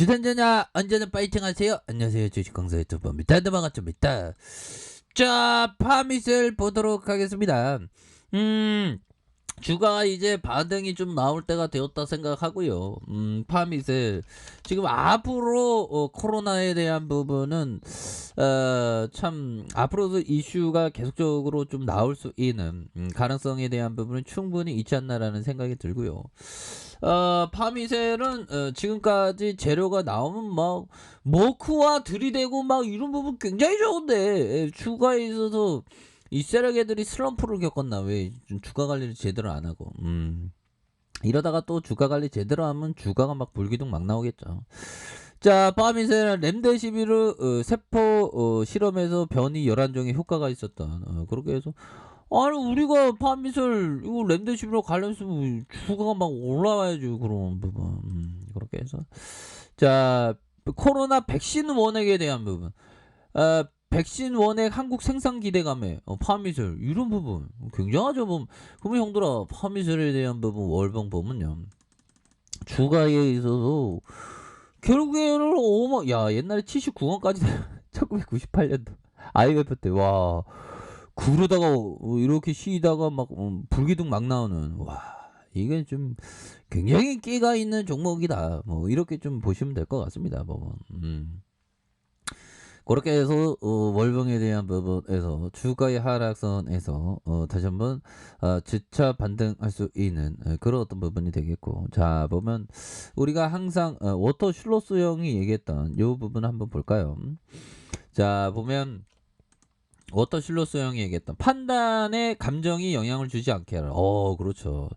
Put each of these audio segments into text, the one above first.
주선전야 언제나 파이팅 하세요. 안녕하세요. 주식강사 유튜버입니다. 반갑습니다. 자, 파밋을 보도록 하겠습니다. 주가 이제 반등이 좀 나올 때가 되었다 생각하고요. 파밋을 지금 앞으로 코로나에 대한 부분은 참 앞으로도 이슈가 계속적으로 좀 나올 수 있는 가능성에 대한 부분은 충분히 있지 않나라는 생각이 들고요. 파미셀은 지금까지 재료가 나오면 막 머크와 들이대고 막 이런 부분 굉장히 좋은데 주가에 있어서 이 세력애들이 슬럼프를 겪었나 왜 주가 관리를 제대로 안 하고 이러다가 또 주가 관리 제대로 하면 주가가 막 불기둥 막 나오겠죠. 자, 파미셀은 렘데시비르 세포 실험에서 변이 11종의 효과가 있었던 그렇게 해서 아니 우리가 파미셀 이거 렘데시비르 관련했으면 주가가 막 올라와야지 그런 부분 그렇게 해서 자 코로나 백신 원액에 대한 부분 백신 원액 한국 생산 기대감에 파미셀 이런 부분 굉장하죠. 그러면 형들아 파미셀에 대한 부분 월봉 보면요 주가에 있어서 결국에는 야 옛날에 79원까지 1998년도 IMF 때와 그러다가 이렇게 쉬다가 막 불기둥 막 나오는 와 이게 좀 굉장히 끼가 있는 종목이다 뭐 이렇게 좀 보시면 될 것 같습니다. 뭐 그렇게 해서 월봉에 대한 부분에서 주가의 하락선에서 다시 한번 주차 반등할 수 있는 그런 어떤 부분이 되겠고 자 보면 우리가 항상 워터 슐로스 형이 얘기했던 이 부분 한번 볼까요? 자 보면 워터 실로스 형이 얘기했던 판단에 감정이 영향을 주지 않게 하라. 그렇죠.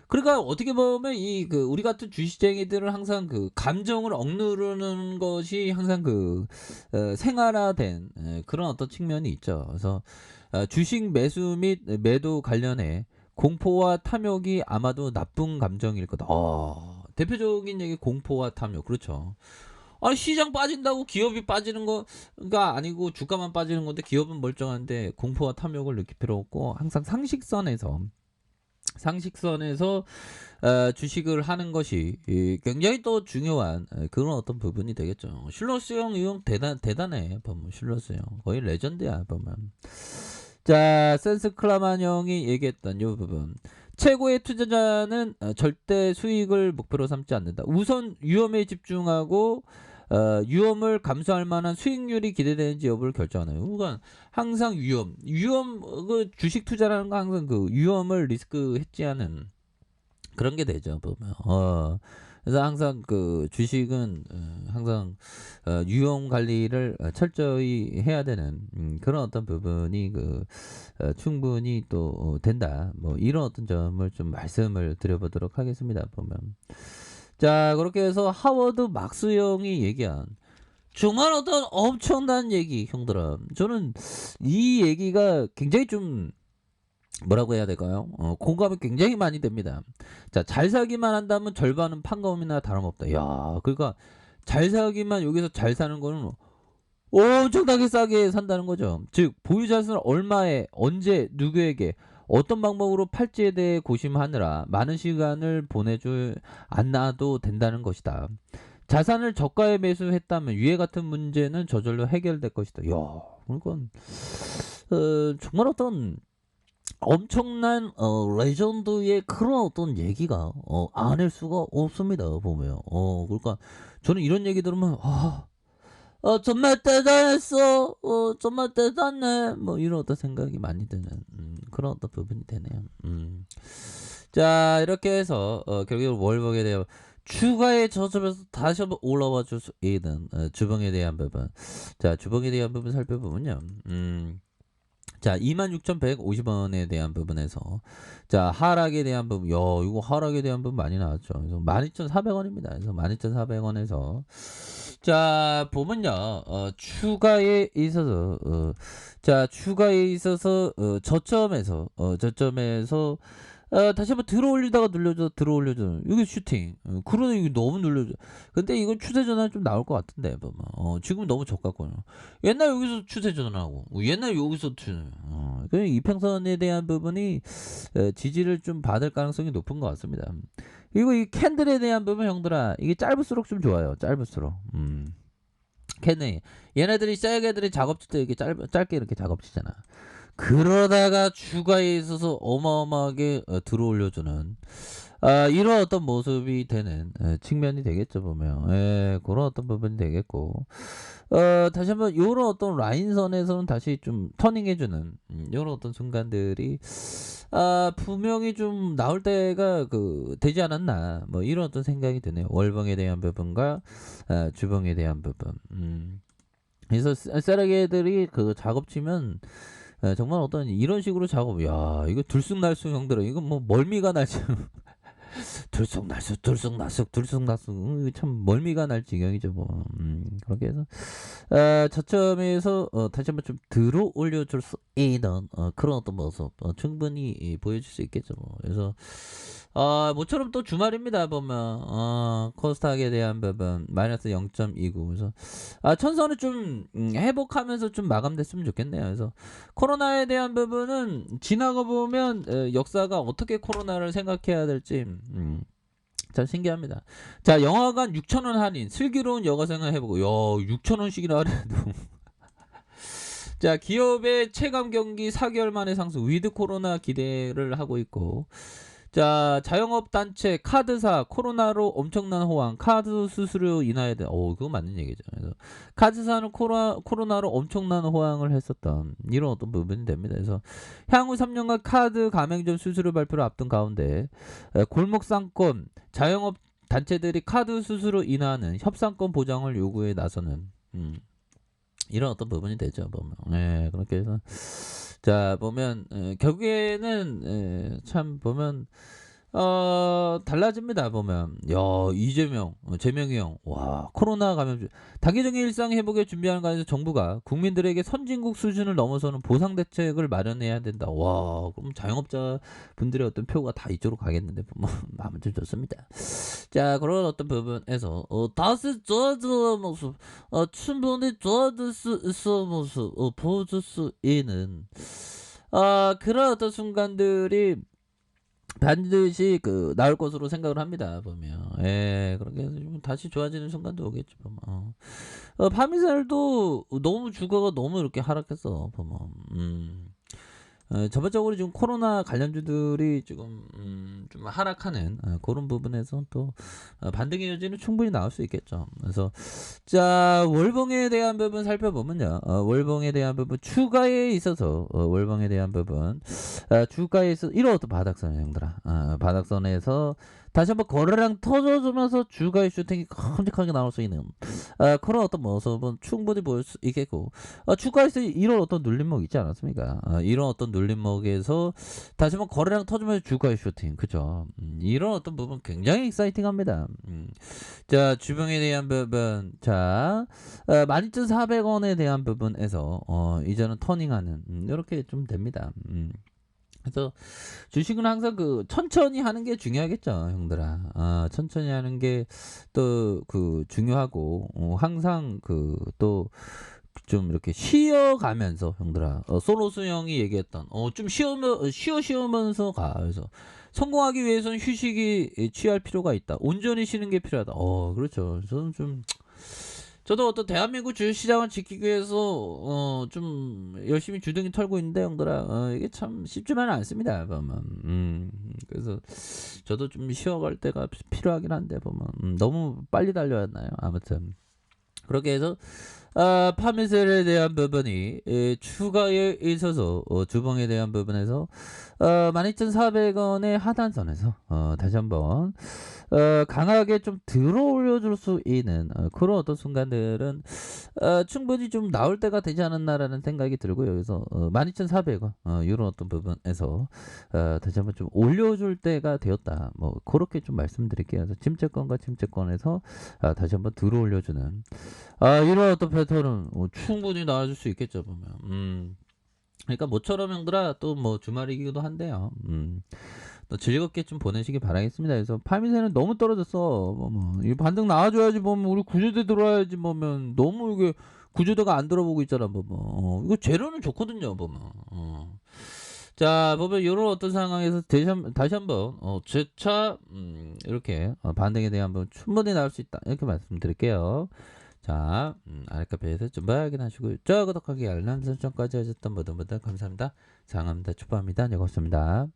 그러니까 어떻게 보면 우리 같은 주식쟁이들은 항상 그 감정을 억누르는 것이 항상 생활화된 그런 어떤 측면이 있죠. 그래서 주식 매수 및 매도 관련해 공포와 탐욕이 아마도 나쁜 감정일 거다. 대표적인 얘기 공포와 탐욕. 그렇죠. 아니 시장 빠진다고 기업이 빠지는 거가 아니고 주가만 빠지는 건데 기업은 멀쩡한데 공포와 탐욕을 느낄 필요 없고 항상 상식선에서 주식을 하는 것이 굉장히 또 중요한 그런 어떤 부분이 되겠죠. 슐러스 형 이용 대단해 보면 슐러스 형 거의 레전드야 보면. 자 센스 클라만 형이 얘기했던 이 부분 최고의 투자자는 절대 수익을 목표로 삼지 않는다. 우선 위험에 집중하고 위험을 감수할 만한 수익률이 기대되는지 여부를 결정하나요. 그러니까 항상 위험 그 주식 투자라는 거 항상 그 위험을 리스크 해지하는 그런 게 되죠 보면. 그래서 항상 그 주식은 항상 위험 관리를 철저히 해야 되는 그런 어떤 부분이 충분히 또 된다. 뭐 이런 어떤 점을 좀 말씀을 드려보도록 하겠습니다. 보면 자 그렇게 해서 하워드 막스 형이 얘기한 정말 어떤 엄청난 얘기 형들아 저는 이 얘기가 굉장히 좀 뭐라고 해야 될까요? 공감이 굉장히 많이 됩니다. 자, 잘 사기만 한다면 절반은 판검이나 다름없다. 야, 그러니까 잘 사기만 여기서 잘 사는 거는 엄청나게 싸게 산다는 거죠. 즉, 보유 자산을 얼마에, 언제, 누구에게, 어떤 방법으로 팔지에 대해 고심하느라 많은 시간을 보내줄 않아도 된다는 것이다. 자산을 저가에 매수했다면 위에 같은 문제는 저절로 해결될 것이다. 야, 그건 정말 어떤 엄청난 레전드의 그런 어떤 얘기가 아닐 수가 없습니다 보면 그러니까 저는 이런 얘기 들으면 정말 대단했어 정말 대단해 뭐 이런 어떤 생각이 많이 드는 그런 어떤 부분이 되네요. 자 이렇게 해서 결국 월봉에 대한 추가의 저점에서 다시 한번 올라와 줄 수 있는 주봉에 대한 부분 자 주봉에 대한 부분 살펴보면요 자 26,150원에 대한 부분에서 자 하락에 대한 부분 이거 하락에 대한 부분 많이 나왔죠. 그래서 12,400원입니다. 그래서 12,400원에서 자 보면요 추가에 있어서 저점에서 다시 한번 들어올리다가 들어올려줘 이게 슈팅 그러다 이게 너무 눌려줘. 근데 이건 추세 전환 좀 나올 것 같은데 보면 지금 너무 저같거든요. 옛날 여기서 추세 전환하고 옛날 여기서 그 이평선에 대한 부분이 지지를 좀 받을 가능성이 높은 것 같습니다. 그리고 이 캔들에 대한 부분 형들아 이게 짧을수록 좀 좋아요. 짧을수록. 캔이 얘네들이 셀게들이 작업칠 때 이렇게 짧게 이렇게 작업치잖아. 그러다가 주가에 있어서 어마어마하게 들어올려주는 이런 어떤 모습이 되는 측면이 되겠죠 보면. 그런 어떤 부분이 되겠고 다시 한번 요런 어떤 라인선에서는 다시 좀 터닝해주는 요런 어떤 순간들이 분명히 좀 나올 때가 되지 않았나 뭐 이런 어떤 생각이 드네요. 월봉에 대한 부분과 주봉에 대한 부분. 그래서 세라게들이 작업치면 정말 어떤 이런 식으로 작업, 야 이거 들쑥날쑥 형들아 이거 뭐 멀미가 나지. 들쑥날쑥 들쑥날쑥 들쑥날쑥 이거 참 멀미가 날 지경이죠 뭐. 그렇게 해서 저점에서 다시 한번 좀 들어 올려줄 수 있는 그런 어떤 모습 충분히 보여줄 수 있겠죠 뭐. 그래서 모처럼 또 주말입니다 보면 코스닥에 대한 부분 마이너스 0.29 그래서 천선은 좀 회복하면서 좀 마감됐으면 좋겠네요. 그래서 코로나에 대한 부분은 지나가 보면 역사가 어떻게 코로나를 생각해야 될지 참 신기합니다. 자 영화관 6,000원 할인 슬기로운 여가생활 해보고 6,000원씩이나 할인해도 자 기업의 체감 경기 4개월 만에 상승 위드 코로나 기대를 하고 있고 자 자영업 단체 카드사 코로나로 엄청난 호황 카드 수수료 인하에 대한 그거 맞는 얘기죠. 그래서 카드사는 코로나로 엄청난 호황을 했었던 이런 어떤 부분이 됩니다. 그래서 향후 3년간 카드 가맹점 수수료 발표를 앞둔 가운데 골목 상권 자영업 단체들이 카드 수수료 인하하는 협상권 보장을 요구해 나서는 이런 어떤 부분이 되죠 보면. 그렇게 해서 자 보면 결국에는 참 보면 달라집니다 보면. 야 이재명 재명이 형 와 코로나 감염 단계적인 일상 회복에 준비하는 과정에서 정부가 국민들에게 선진국 수준을 넘어서는 보상 대책을 마련해야 된다. 와 그럼 자영업자 분들의 어떤 표가 다 이쪽으로 가겠는데 뭐 아무튼 좋습니다. 자 그런 어떤 부분에서 다시 좋아지는 모습 충분히 좋아질 수 있는 모습 보여줄 수 있는 그런 어떤 순간들이 반드시 나올 것으로 생각을 합니다 보면. 그렇게 해서 좀 다시 좋아지는 순간도 오겠죠 보면. 파미살도 너무 주가가 너무 이렇게 하락했어 보면. 전반적으로 지금 코로나 관련주들이 지금 좀 하락하는 그런 부분에서 또 반등의 여지는 충분히 나올 수 있겠죠. 그래서 자 월봉에 대한 부분 살펴보면요. 월봉에 대한 부분 추가에 있어서 월봉에 대한 부분 주가에서 이런 어떤 바닥선 형들아 바닥선에서 다시 한번 거래량 터져주면서 주가의 슈팅이 큼직하게 나올 수 있는 그런 어떤 모습은 충분히 보일 수 있겠고 주가에서 이런 어떤 눌림목 있지 않았습니까? 이런 어떤 눌림목에서 다시 한번 거래량 터지면서 주가의 슈팅 그죠? 이런 어떤 부분 굉장히 익사이팅합니다. 자 주봉에 대한 부분 자 12,400원에 대한 부분에서 이제는 터닝하는 이렇게 좀 됩니다. 그래서 주식은 항상 천천히 하는 게 중요하겠죠 형들아. 천천히 하는 게 또 중요하고 항상 또 좀 이렇게 쉬어가면서 형들아 소로스 형이 얘기했던 좀 쉬어면서 가. 그래서 성공하기 위해서는 휴식이 취할 필요가 있다. 온전히 쉬는 게 필요하다. 그렇죠. 저도 어떤 대한민국 주식시장을 지키기 위해서 좀 열심히 주둥이 털고 있는데 형들아 이게 참 쉽지만은 않습니다 보면. 그래서 저도 좀 쉬어갈 때가 필요하긴 한데 보면 너무 빨리 달려왔나요? 아무튼 그렇게 해서 파미셀에 대한 부분이 추가에 있어서 주봉에 대한 부분에서 12,400원의 하단선에서 다시 한번 강하게 좀 들어 올려줄 수 있는 그런 어떤 순간들은 충분히 좀 나올 때가 되지 않았나라는 생각이 들고요. 그래서 12,400원 이런 어떤 부분에서 다시 한번 좀 올려줄 때가 되었다. 뭐 그렇게 좀 말씀드릴게요. 그래서 침체권과 침체권에서 다시 한번 들어 올려주는 이런 어떤 패턴은 충분히 나와줄 수 있겠죠 보면. 그러니까 모처럼 형들아 또 뭐 주말이기도 한데요. 또 즐겁게 좀 보내시기 바라겠습니다. 그래서 파미세는 너무 떨어졌어. 이 반등 나와줘야지 보면 우리 구조대 들어와야지 보면 너무 이게 구조대가 안 들어보고 있잖아 보면. 이거 재료는 좋거든요 보면. 자, 보면 요런 어떤 상황에서 다시 한번 재차 이렇게 반등에 대해 한번 충분히 나올 수 있다. 이렇게 말씀드릴게요. 자, 아랫카페에서 좀 확인하시고요. 구독하기 알람 설정까지 하셨던 모든 분들 감사합니다. 사랑합니다. 축복합니다. 네, 고맙습니다.